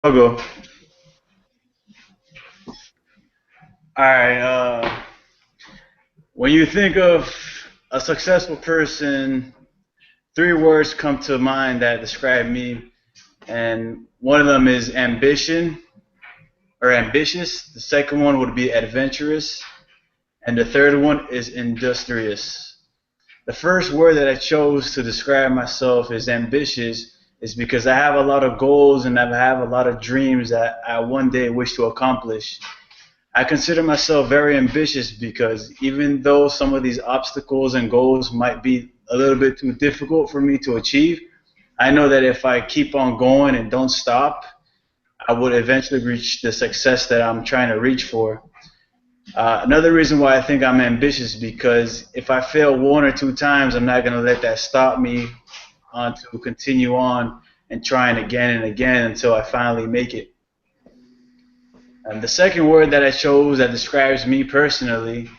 I'll go. All right. When you think of a successful person, three words come to mind that describe me, and one of them is ambition or ambitious. The second one would be adventurous, and the third one is industrious. The first word that I chose to describe myself as ambitious is because I have a lot of goals and I have a lot of dreams that I one day wish to accomplish. I consider myself very ambitious because even though some of these obstacles and goals might be a little bit too difficult for me to achieve, I know that if I keep on going and don't stop, I would eventually reach the success that I'm trying to reach for. Another reason why I think I'm ambitious because if I fail one or two times, I'm not going to let that stop me on to continue on and trying again and again until I finally make it. And the second word that I chose that describes me personally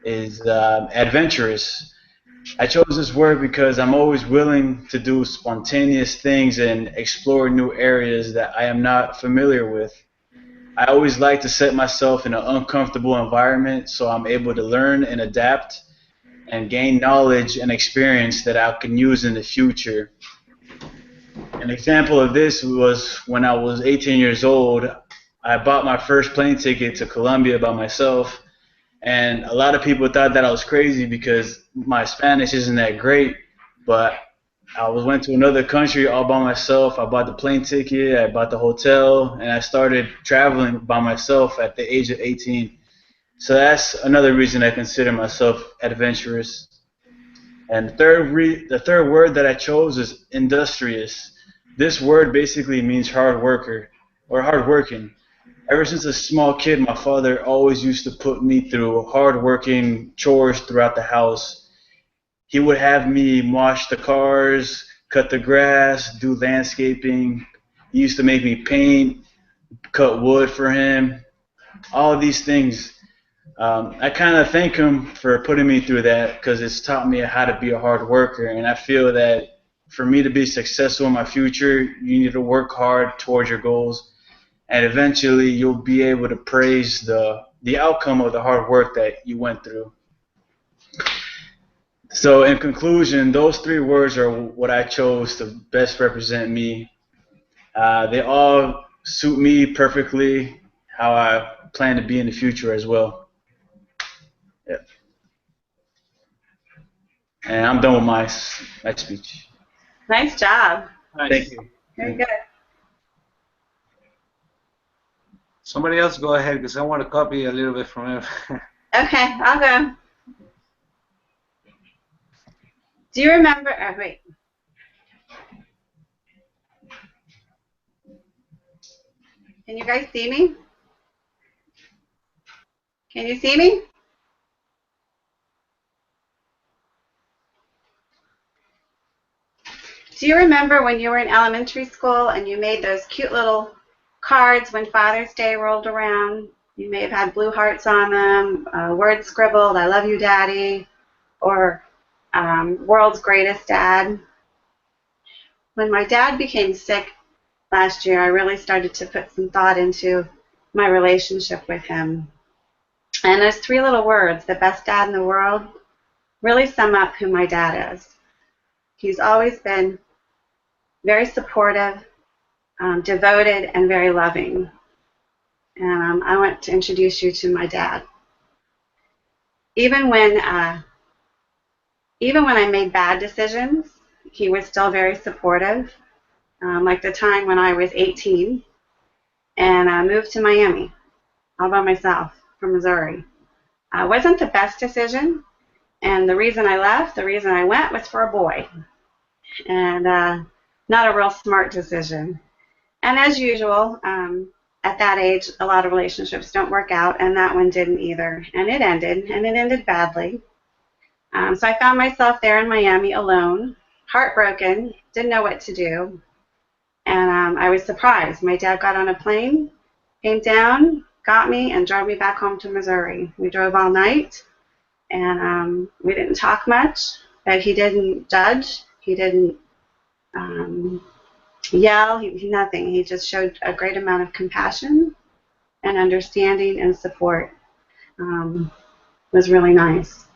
is adventurous. I chose this word because I'm always willing to do spontaneous things and explore new areas that I am not familiar with. I always like to set myself in an uncomfortable environment so I'm able to learn and adapt and gain knowledge and experience that I can use in the future. An example of this was when I was 18 years old. I bought my first plane ticket to Colombia by myself, and a lot of people thought that I was crazy because my Spanish isn't that great. But I went to another country all by myself. I bought the plane ticket, I bought the hotel, and I started traveling by myself at the age of 18. So that's another reason I consider myself adventurous. And the third word that I chose is industrious. This word basically means hard worker or hard working. Ever since a small kid, my father always used to put me through hard working chores throughout the house. He would have me wash the cars, cut the grass, do landscaping. He used to make me paint, cut wood for him, all of these things. I kind of thank him for putting me through that because it's taught me how to be a hard worker. And I feel that for me to be successful in my future, you need to work hard towards your goals, and eventually you'll be able to praise the outcome of the hard work that you went through. So, in conclusion, those three words are what I chose to best represent me. They all suit me perfectly how I plan to be in the future as well. Yeah. And I'm done with my speech. Nice job. Thank Nice. you. Very good. Somebody else go ahead because I want to copy a little bit from him. Okay, I'll go. Do you remember? Oh, wait. Can you guys see me? Can you see me? Do you remember when you were in elementary school and you made those cute little cards when Father's Day rolled around? You may have had blue hearts on them, words scribbled, I love you, Daddy, or world's greatest dad. When my dad became sick last year, I really started to put some thought into my relationship with him. And those three little words, the best dad in the world, really sum up who my dad is. He's always been very supportive, devoted, and very loving. And I want to introduce you to my dad. Even when I made bad decisions, he was still very supportive. Like the time when I was 18 and I moved to Miami all by myself from Missouri. It wasn't the best decision, and the reason I left, the reason I went was for a boy, and not a real smart decision. And as usual, at that age, a lot of relationships don't work out, and that one didn't either. And it ended badly. So I found myself there in Miami alone, heartbroken, didn't know what to do. And I was surprised. My dad got on a plane, came down, got me, and drove me back home to Missouri. We drove all night, and we didn't talk much, but he didn't judge. He didn't yell, nothing. He just showed a great amount of compassion and understanding and support. Was really nice.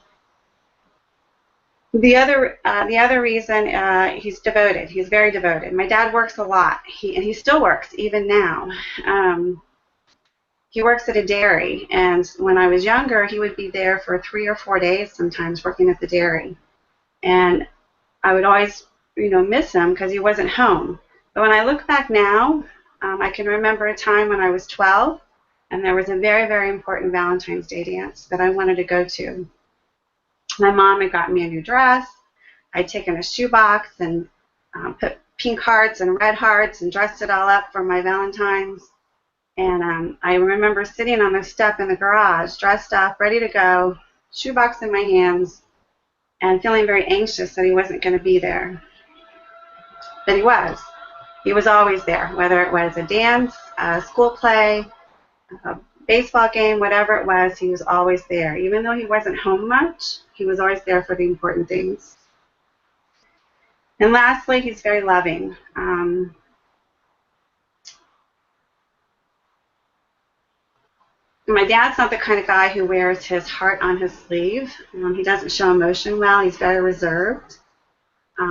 The other reason, he's devoted. He's very devoted. My dad works a lot. And he still works even now. He works at a dairy, and when I was younger, he would be there for 3 or 4 days sometimes working at the dairy, and I would always, miss him because he wasn't home. But when I look back now, I can remember a time when I was 12, and there was a very, very important Valentine's Day dance that I wanted to go to. My mom had gotten me a new dress. I'd taken a shoebox and put pink hearts and red hearts and dressed it all up for my Valentine's. And I remember sitting on the step in the garage, dressed up, ready to go, shoebox in my hands, and feeling very anxious that he wasn't going to be there. But he was. He was always there, whether it was a dance, a school play, a baseball game, whatever it was, he was always there. Even though he wasn't home much, he was always there for the important things. And lastly, he's very loving. My dad's not the kind of guy who wears his heart on his sleeve. He doesn't show emotion well. He's very reserved.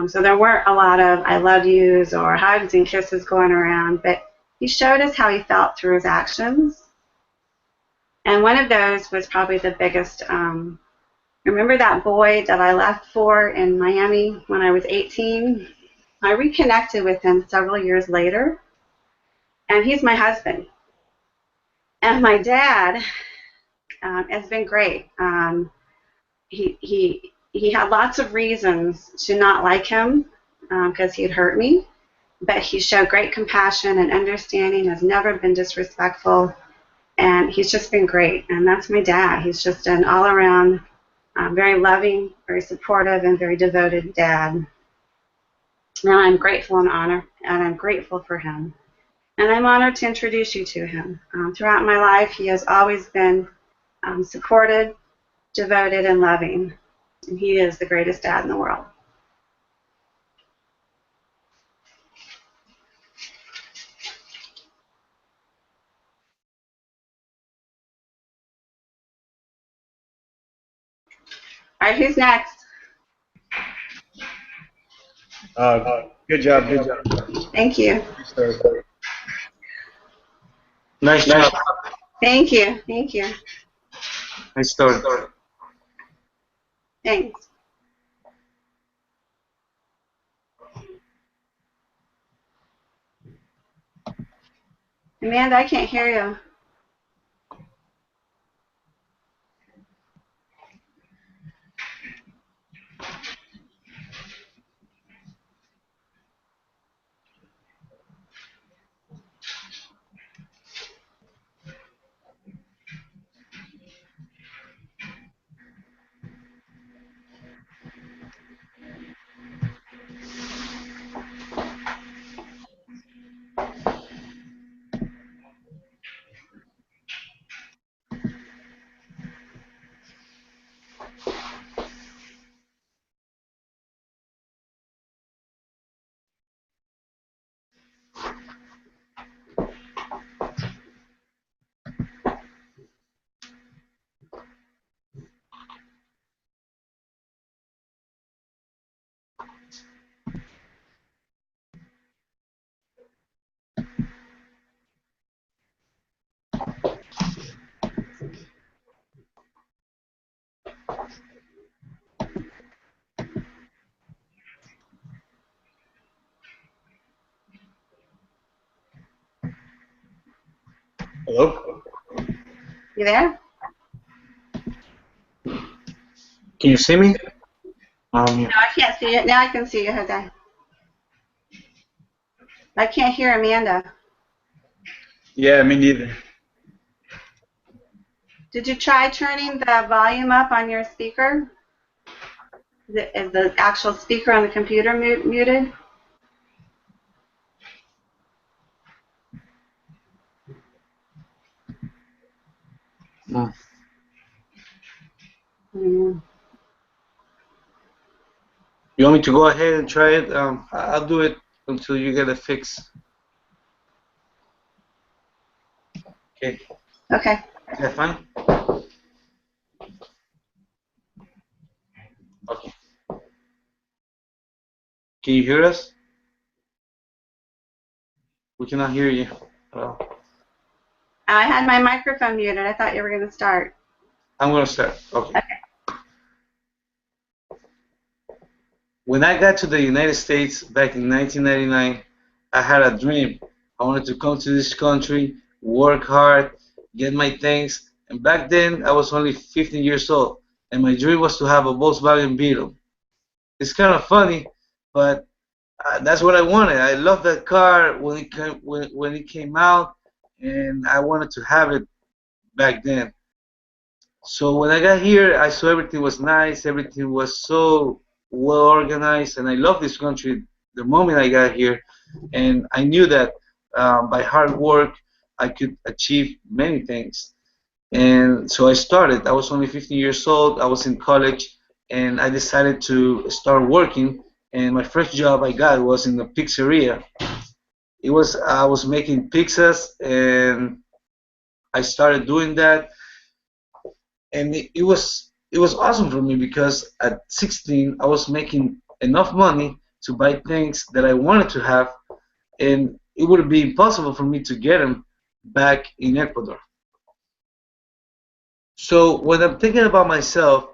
So there weren't a lot of I love yous or hugs and kisses going around, but he showed us how he felt through his actions. And one of those was probably the biggest. Remember that boy that I left for in Miami when I was 18? I reconnected with him several years later, and he's my husband. And my dad has been great. He had lots of reasons to not like him because he'd hurt me, but he showed great compassion and understanding, has never been disrespectful, and he's just been great. And that's my dad. He's just an all-around, very loving, very supportive, and very devoted dad. And I'm grateful and honored, and I'm grateful for him. And I'm honored to introduce you to him. Throughout my life, he has always been supported, devoted, and loving. And he is the greatest dad in the world. All right, who's next? Good job, good job. Thank you. Nice job. Thank you, thank you. Nice story. Thanks. Amanda, I can't hear you. Hello? You there? Can you see me? No, I can't see you. Now I can see you, Jose. I can't hear Amanda. Yeah, me neither. Did you try turning the volume up on your speaker? Is the actual speaker on the computer muted? No. You want me to go ahead and try it? I'll do it until you get it fixed. Okay. Okay. Okay, fine. Okay. Can you hear us? We cannot hear you. Hello. I had my microphone muted. I thought you were going to start. I'm gonna start. Okay. Okay. When I got to the United States back in 1999, I had a dream. I wanted to come to this country, work hard, get my things. And back then, I was only 15 years old, and my dream was to have a Volkswagen Beetle. It's kind of funny, but that's what I wanted. I loved that car when it came out, and I wanted to have it back then. So when I got here, I saw everything was nice, everything was so well organized, and I love this country the moment I got here. And I knew that by hard work, I could achieve many things. And so I started. I was only 15 years old. I was in college, and I decided to start working. And my first job I got was in a pizzeria. I was making pizzas, and I started doing that, and it was awesome for me because at 16 I was making enough money to buy things that I wanted to have, and it would be impossible for me to get them back in Ecuador. So when I'm thinking about myself,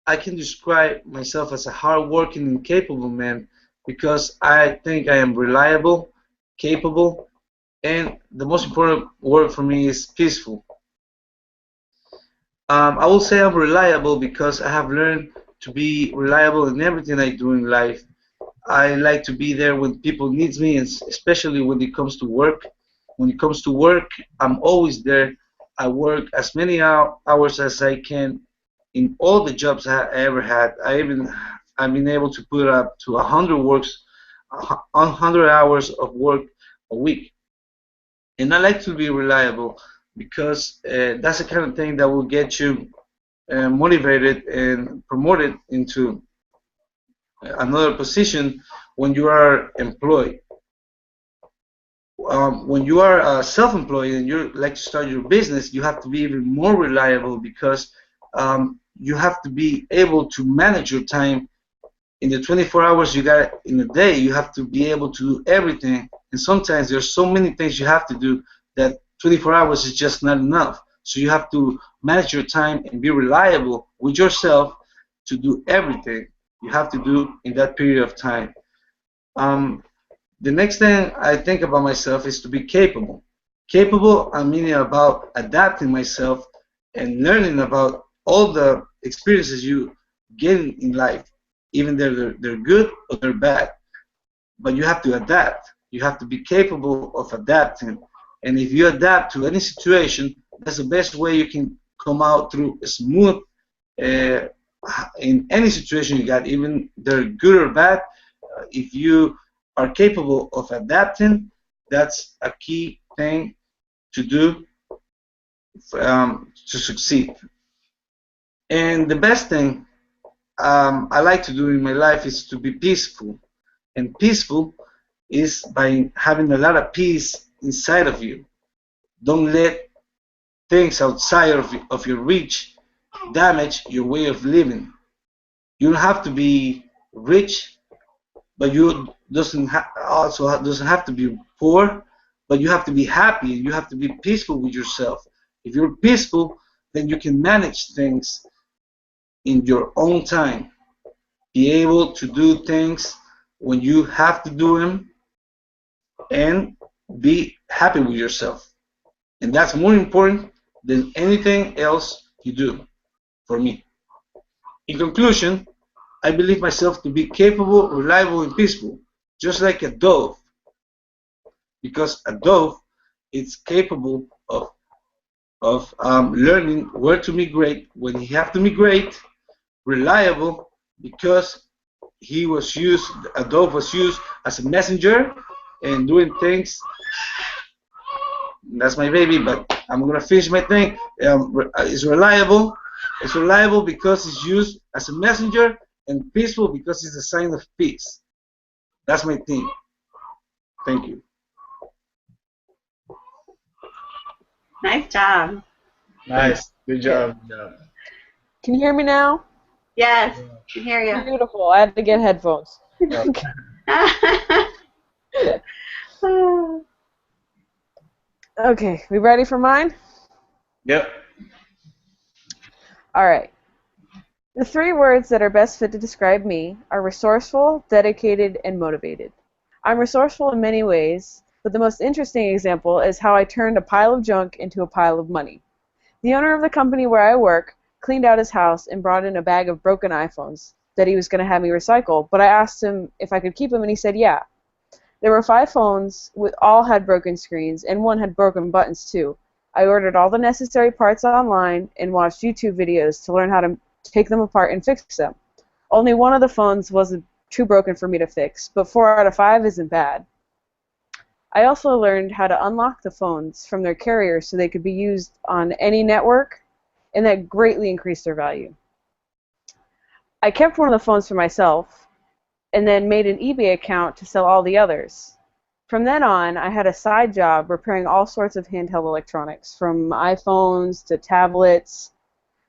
I can describe myself as a hardworking and capable man because I think I am reliable, capable, and the most important word for me is peaceful. I will say I'm reliable because I have learned to be reliable in everything I do in life. I like to be there when people needs me, and especially when it comes to work. When it comes to work, I'm always there. I work as many hours as I can in all the jobs I ever had. I've been able to put up to 100 hours of work a week, and I like to be reliable because that's the kind of thing that will get you motivated and promoted into another position when you are employed. When you are self-employed and you like to start your business, you have to be even more reliable because you have to be able to manage your time. In the 24 hours you got in a day, you have to be able to do everything. And sometimes there's so many things you have to do that 24 hours is just not enough. So you have to manage your time and be reliable with yourself to do everything you have to do in that period of time. Um, the next thing I think about myself is to be capable. Capable, I mean about adapting myself and learning about all the experiences you get in life, even they're good or they're bad. But you have to adapt. You have to be capable of adapting. And if you adapt to any situation, that's the best way you can come out through smooth uh, in any situation you got, even they're good or bad. If you are capable of adapting, that's a key thing to do to succeed. And the best thing I like to do in my life is to be peaceful. And peaceful is by having a lot of peace inside of you. Don't let things outside of your reach damage your way of living. You don't have to be rich, but you also doesn't have to be poor, but you have to be happy. You have to be peaceful with yourself. If you're peaceful, then you can manage things in your own time. Be able to do things when you have to do them, and be happy with yourself. And that's more important than anything else you do for me. In conclusion, I believe myself to be capable, reliable, and peaceful, just like a dove, because a dove is capable of learning where to migrate, when he have to migrate, reliable, because a dove was used as a messenger and doing things. That's my baby, but I'm gonna finish my thing. It's reliable. It's reliable because it's used as a messenger, and peaceful because it's a sign of peace. That's my thing. Thank you. Nice job. Nice. Good job. Good job. Can you hear me now? Yes, I can hear you. Beautiful. I had to get headphones. Okay, we ready for mine? Yep. All right. The 3 words that are best fit to describe me are resourceful, dedicated, and motivated. I'm resourceful in many ways, but the most interesting example is how I turned a pile of junk into a pile of money. The owner of the company where I work cleaned out his house and brought in a bag of broken iPhones that he was going to have me recycle, but I asked him if I could keep them, and he said yeah. There were 5 phones, all had broken screens, and one had broken buttons too. I ordered all the necessary parts online and watched YouTube videos to learn how to take them apart and fix them. Only one of the phones was too broken for me to fix, but 4 out of 5 isn't bad. I also learned how to unlock the phones from their carriers so they could be used on any network, and that greatly increased their value. I kept one of the phones for myself, and then made an eBay account to sell all the others. From then on, I had a side job repairing all sorts of handheld electronics, from iPhones to tablets.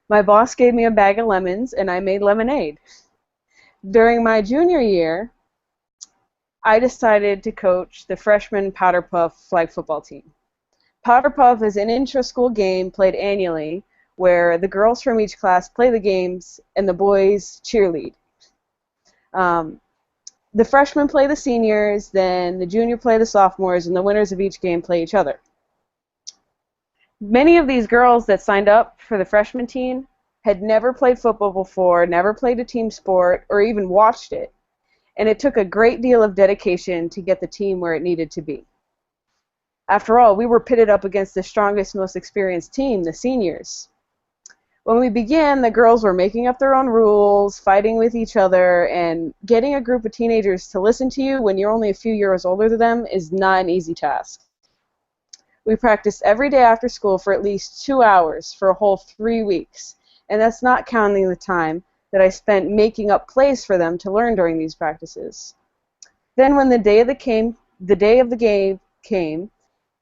My boss gave me a bag of lemons, and I made lemonade. During my junior year, I decided to coach the freshman Powder Puff flag football team. Powder Puff is an intra-school game played annually where the girls from each class play the games and the boys cheerlead. The freshmen play the seniors, then the junior play the sophomores, and the winners of each game play each other. Many of these girls that signed up for the freshman team had never played football before, never played a team sport, or even watched it, and it took a great deal of dedication to get the team where it needed to be. After all, we were pitted up against the strongest, most experienced team, the seniors. When we began, the girls were making up their own rules, fighting with each other, and getting a group of teenagers to listen to you when you're only a few years older than them is not an easy task. We practiced every day after school for at least 2 hours for a whole 3 weeks, and that's not counting the time that I spent making up plays for them to learn during these practices. Then when the day of the game came,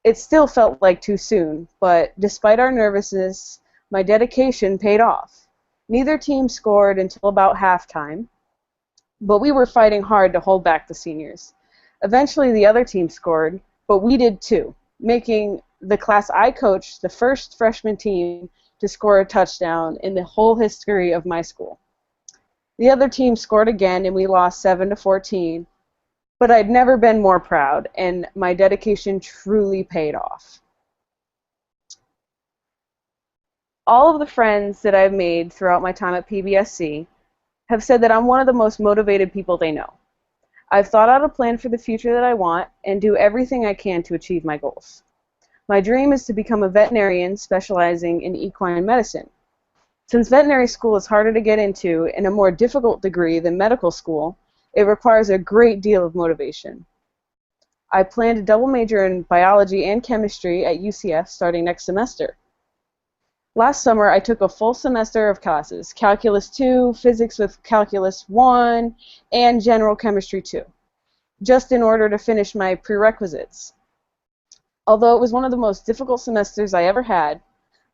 it still felt like too soon, but despite our nervousness, my dedication paid off. Neither team scored until about halftime, but we were fighting hard to hold back the seniors. Eventually the other team scored, but we did too, making the class I coached the first freshman team to score a touchdown in the whole history of my school. The other team scored again, and we lost 7-14, but I'd never been more proud, and my dedication truly paid off. All of the friends that I've made throughout my time at PBSC have said that I'm one of the most motivated people they know. I've thought out a plan for the future that I want and do everything I can to achieve my goals. My dream is to become a veterinarian specializing in equine medicine. Since veterinary school is harder to get into and a more difficult degree than medical school, it requires a great deal of motivation. I plan to double major in biology and chemistry at UCF starting next semester. Last summer, I took a full semester of classes, Calculus 2, Physics with Calculus 1, and General Chemistry 2, just in order to finish my prerequisites. Although it was one of the most difficult semesters I ever had,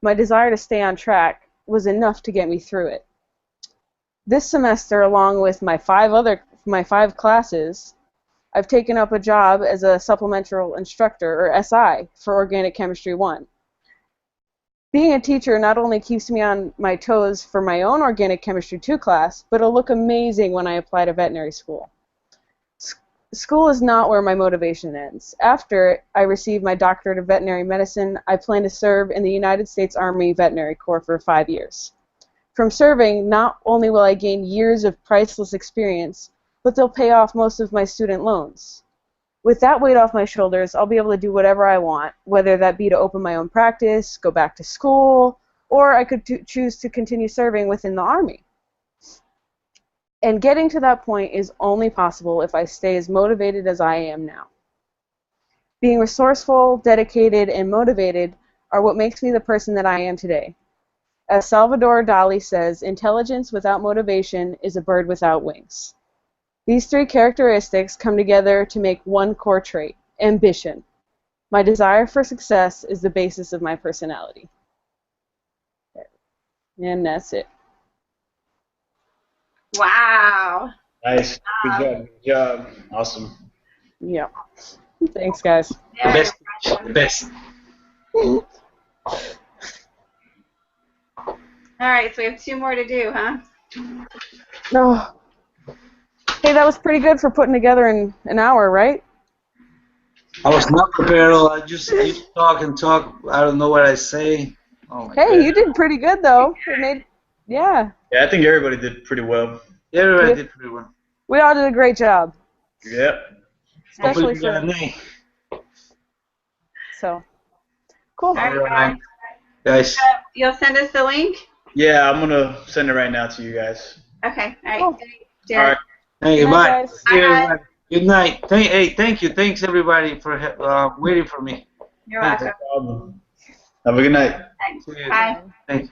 my desire to stay on track was enough to get me through it. This semester, along with my 5 classes, I've taken up a job as a supplemental instructor, or SI, for Organic Chemistry 1. Being a teacher not only keeps me on my toes for my own Organic Chemistry 2 class, but it'll look amazing when I apply to veterinary school. School is not where my motivation ends. After I receive my doctorate of veterinary medicine, I plan to serve in the United States Army Veterinary Corps for 5 years. From serving, not only will I gain years of priceless experience, but they'll pay off most of my student loans. With that weight off my shoulders, I'll be able to do whatever I want, whether that be to open my own practice, go back to school, or I could choose to continue serving within the Army. And getting to that point is only possible if I stay as motivated as I am now. Being resourceful, dedicated, and motivated are what makes me the person that I am today. As Salvador Dali says, intelligence without motivation is a bird without wings. These 3 characteristics come together to make one core trait, ambition. My desire for success is the basis of my personality. And that's it. Wow. Nice. Good job. Good job. Awesome. Yeah. Thanks, guys. The Very best. The best. All right, so we have 2 more to do, huh? No. Hey, that was pretty good for putting together in an hour, right? I was not prepared at all. I just talk and talk. I don't know what I say. Oh my Hey, God. you did pretty good though. It made, yeah. Yeah, I think everybody did pretty well. Everybody did pretty well. We all did a great job, Yep. Hopefully especially we got for an A. so. Cool. All right, Alright. guys. Guys, You'll send us the link? Yeah, I'm gonna send it right now to you guys. Okay. All right. Cool. Derek. All right. hey, Good night, bye. guys. See you, Bye. everybody. Good night. Thank you. Thanks everybody for waiting for me. You're Thank welcome. No problem. Have a good night. Thanks. See you. Bye. Thank you.